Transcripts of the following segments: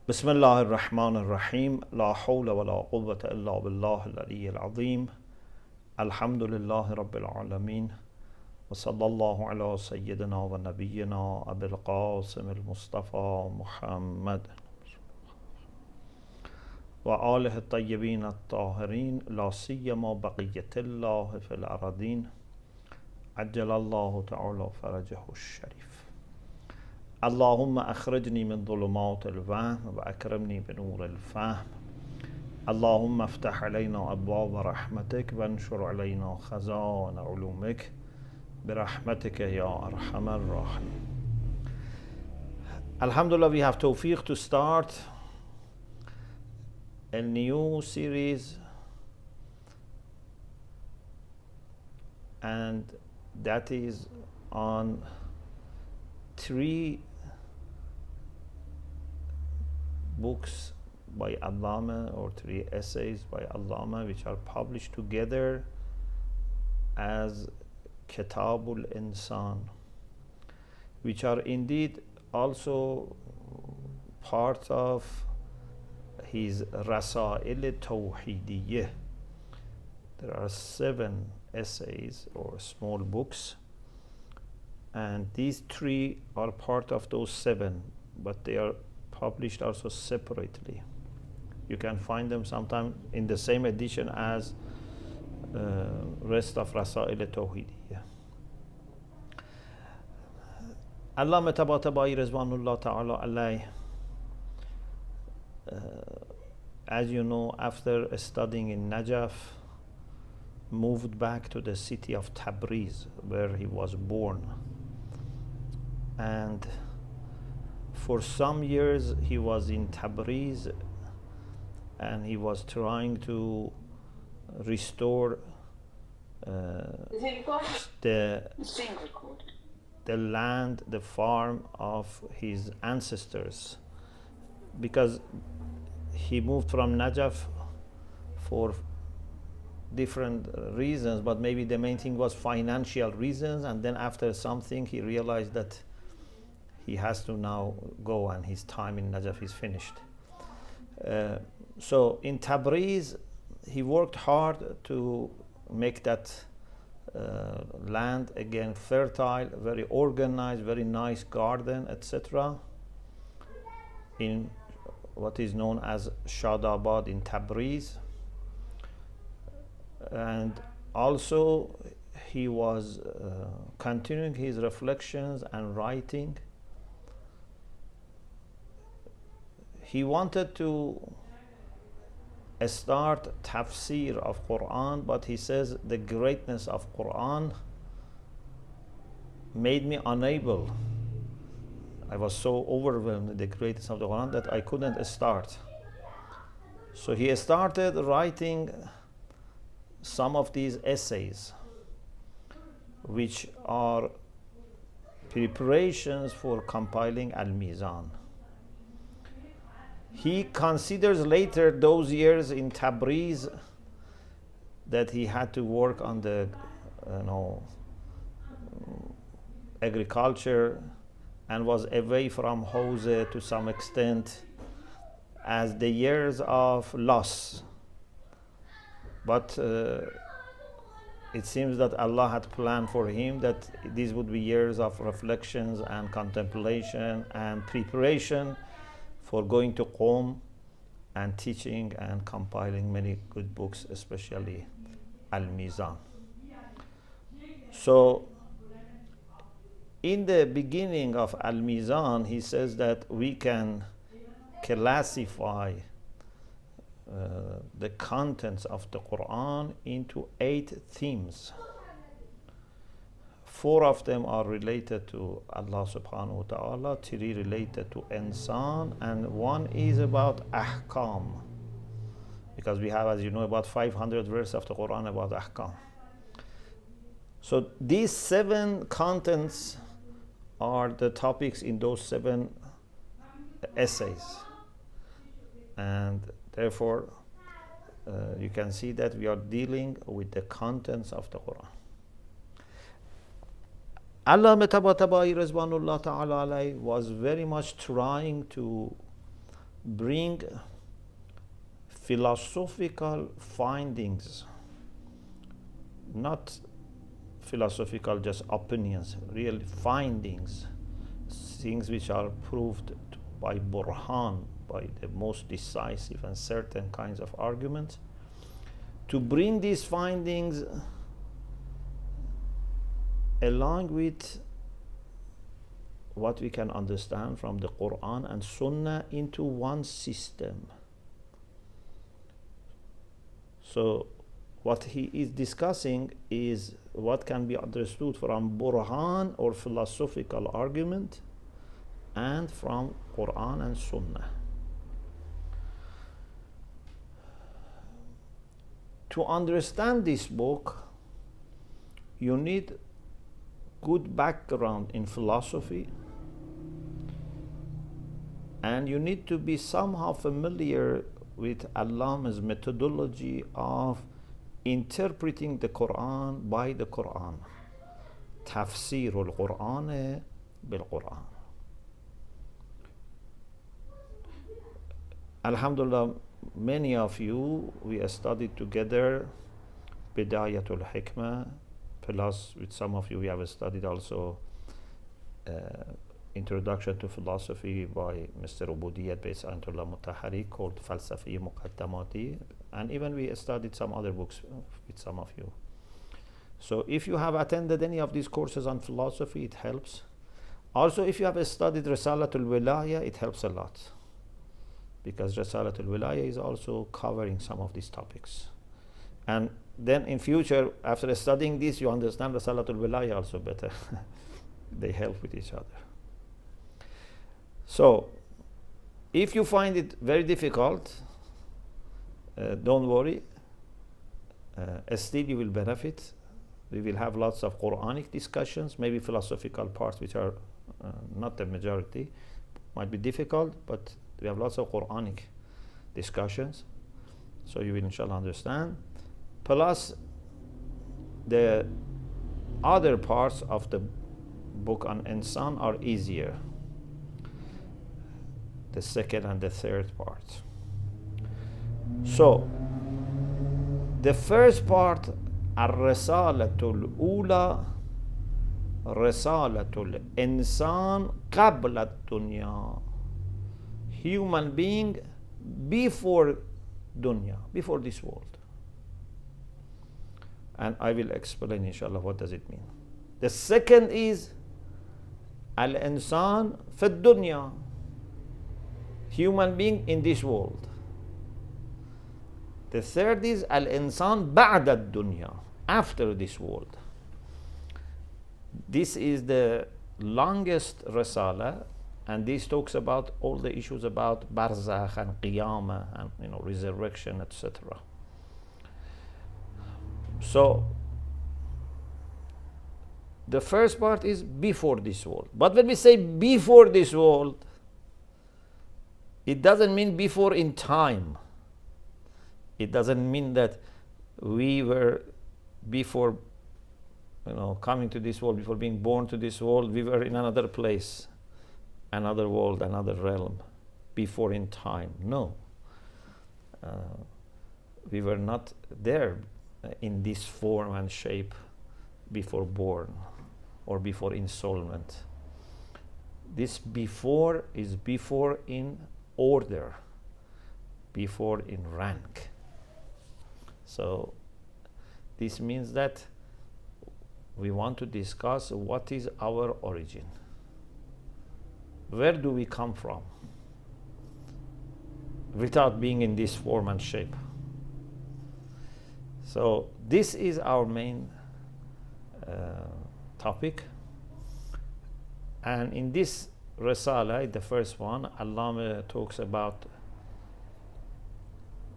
بسم الله الرحمن الرحيم لا حول ولا قوة إلا بالله العلي العظيم الحمد لله رب العالمين وصلى الله على سيدنا ونبينا أبي القاسم المصطفى محمد وآله الطيبين الطاهرين لا سيما بقية الله في الأراضين عجل الله تعالى فرجه الشريف اللهم أخرجني من ظلمات الوهم وأكرمني بنور الفهم اللهم افتح علينا أبواب رحمتك وانشر علينا خزائن علومك برحمتك يا أرحم الراحمين. Alhamdulillah, we have tawfiq to start a new series, and that is on three books by Allamah, or three essays by Allamah, which are published together as Kitab al-Insan, which are indeed also part of his Rasail Tawhidiyah. There are 7 essays or small books, and these 3 are part of those 7, but they are published also separately. You can find them sometimes in the same edition as rest of Rasail Tawhidiyah. Allamah Tabataba'i Rizwanullah Ta'ala alayh, as you know, after studying in Najaf, moved back to the city of Tabriz, where he was born. And for some years he was in Tabriz, and he was trying to restore the land, the farm of his ancestors, because he moved from Najaf for different reasons, but maybe the main thing was financial reasons, and then after something he realized that he has to now go and his time in Najaf is finished. So in Tabriz he worked hard to make that land again fertile, very organized, very nice garden, etc. in what is known as Shadabad in Tabriz. And also he was continuing his reflections and writing. He wanted to start tafsir of Quran, but he says the greatness of Quran made me unable. I was so overwhelmed with the greatness of the Quran that I couldn't start. So he started writing some of these essays, which are preparations for compiling al-Mizan. He considers later those years in Tabriz that he had to work on the agriculture and was away from Hawz to some extent as the years of loss. But it seems that Allah had planned for him that these would be years of reflections and contemplation and preparation for going to Qom and teaching and compiling many good books, especially Al-Mizan. So in the beginning of Al-Mizan, he says that we can classify the contents of the Quran into 8 themes. 4 of them are related to Allah subhanahu wa ta'ala, 3 related to insan, and 1 is about ahkam, because we have, as you know, about 500 verses of the Quran about ahkam. So these 7 contents are the topics in those 7 essays, and therefore you can see that we are dealing with the contents of the Quran. Allamah Tabataba'i Rizwanullah Ta'ala alayh was very much trying to bring philosophical findings, not philosophical just opinions, real findings, things which are proved by burhan, by the most decisive and certain kinds of arguments, to bring these findings along with what we can understand from the Quran and Sunnah into one system. So what he is discussing is what can be understood from burhan or philosophical argument and from Quran and Sunnah. To understand this book, you need good background in philosophy, and you need to be somehow familiar with Allamah's methodology of interpreting the Quran by the Quran. Tafsir al-Quran bil-Quran. Alhamdulillah, many of you, we studied together Bidayatul Hikmah, plus with some of you we have studied also Introduction to Philosophy by Mr. Ubudiyat based on Allamah Tabataba'i called Thematic, and even we studied some other books with some of you. So if you have attended any of these courses on philosophy, it helps. Also, if you have studied Risalatul Wilaya, it helps a lot, because Risalatul Wilaya is also covering some of these topics. And then in future, after studying this, you understand Risalatul Wilaya also better. They help with each other. So, if you find it very difficult, don't worry. Still you will benefit. We will have lots of Quranic discussions, maybe philosophical parts which are not the majority. Might be difficult, but we have lots of Quranic discussions. So you will inshallah understand. Plus, the other parts of the book on Insan are easier. The second and the third part. So, the first part, Al-Risalatul Ula, Risalatul Insan Qabla Dunya. Human being before dunya, before this world. And I will explain inshallah what does it mean. The second is Al-Insan fi dunya, human being in this world. The third is Al-Insan ba'da dunya, after this world. This is the longest risala, and this talks about all the issues about barzakh and qiyamah and resurrection, etc. So the first part is before this world. But when we say before this world, it doesn't mean before in time. It doesn't mean that we were before coming to this world, before being born to this world, we were in another place, another world, another realm, before in time. No. We were not there in this form and shape before born or before installment. This before is before in order, before in rank. So this means that we want to discuss what is our origin. Where do we come from without being in this form and shape? So this is our main topic. And in this Risala, the first one, Allama talks about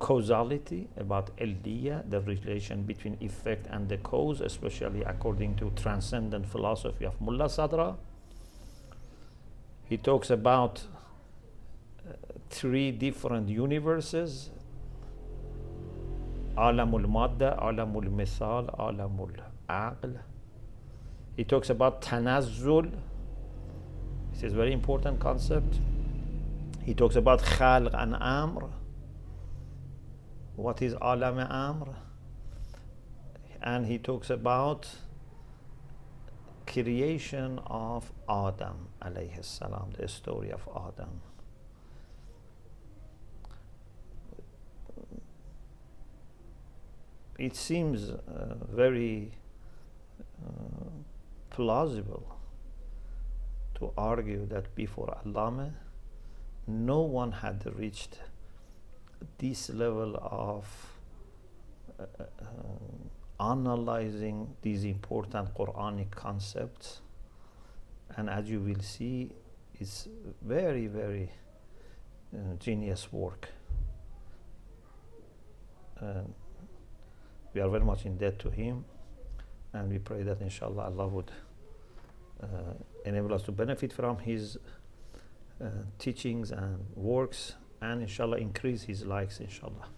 causality, about illiya, the relation between effect and the cause, especially according to transcendent philosophy of Mullah Sadra. He talks about three different universes: Alamul Madda, Alamul Mithal, Alamul Aql. He talks about Tanazzul. This is a very important concept. He talks about khalq and amr. What is Allamah Amr? And he talks about creation of Adam alayhi salam, the story of Adam. It seems very plausible to argue that before Allamah, no one had reached this level of analyzing these important Quranic concepts. And as you will see, it's very, very genius work. We are very much in debt to him, and we pray that inshallah Allah would enable us to benefit from his teachings and works, and inshallah increase his likes inshallah.